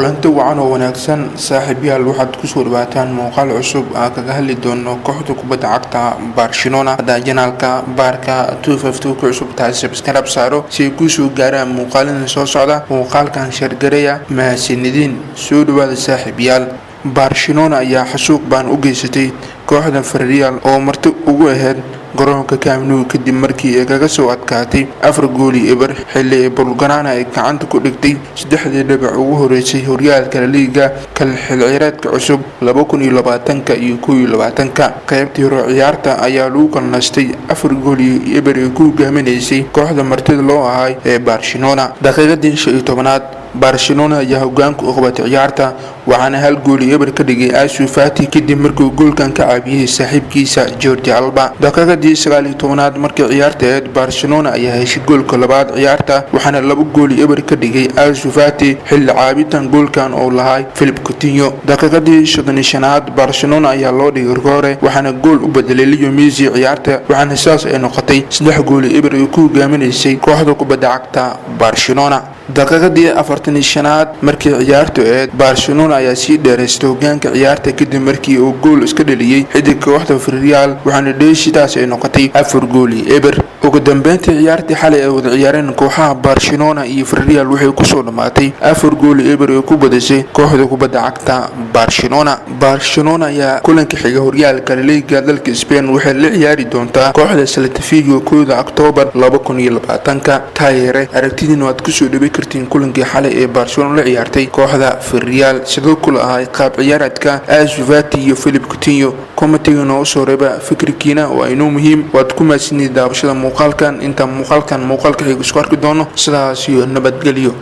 kulanti wacan oo wanaagsan saaxiibayaal waxaad ku soo dhawaataan muuqaal cusub aan kaga hadli doono kooxda kubadda cagta Barcelona janaalka Barca 252 ku cusub tahay subscribe saaro si ay ku soo gaaraan muuqaalada soo socda muuqaalkan shargareeya mahadsanidin soo dhawaada saaxiibayaal Barcelona ayaa xasuuq baan u geysatay kooxda Villarreal oo marti ugu ahayd garoonka Camp Nou kadib markii ay kaga soo adkaatay 4 gool eber xilli ay Blaugrana ay gacanta ku dhigtay 3 dhibic ugu horeysay horyaalka La Liga kal xil ciyaareedka cusub 2020 iyo 2021 qaybtii hore ciyaarta ayaa lagu kalnastay 4 gool eber ee ku gaaminaysay kooxda martida loo ahay ee Barcelona daqiiqadii 15aad Barcelona ayaa hoggaanka u qabatay ciyaarta waxaana hal gool eber ka dhigay Ansu Fati kadib markii goolkan ka caabiyay saaxiibkiisa Jordi Alba daqiiqadii 19aad markii ciyaarta ahayd Barcelona ayaa heshay goolka labaad ciyaarta waxaana 2 gool eber ka dhigay Ansu Fati xilli caabitaan goolkan oo lahay Philippe Coutinho daqiiqadii 35aad Barcelona ayaa loo dhigay hore waxaana gool u bedelay Leo Messi ciyaarta waxaana saas ay noqotay 3 gool eber oo ku gaaminaysay kooxda kubadda cagta Barcelona daqiiqadii 45aad markii ciyaartu ahayd Barcelona ayaa sii dheeraystay hoggaanka ciyaarta kadib markii uu gool iska dhaliyay xidig kooxda Villarreal waxaana dheeshidaas ay noqotay 4 gool eber ugu dambeyntii ciyaartii xalay ay wada ciyaareen kooxaha Barcelona iyo Villarreal waxay ku soo dhamaatay 4 gool eber oo ku badashay kooxda kubadda cagta Barcelona ayaa kulanka xiga horyaalka La Liga dalka Spain waxay la ciyaari doontaa kooxda Celta Vigo 1 October 2020 taageere aragtidiina waad ku soo dhabi kartiin kulankii xalay ee Barcelona la ciyaartay kooxda Villarreal sidoo kale ay qaab ciyaareedka Ansu Fati iyo Philippe Coutinho komitiga noo soo reeba fikirkiina oo aynu muhiim waad ku maasniid daabashada muuqaalkan inta muuqaalka xiga isku arki doono sidaas iyo nabadgelyo.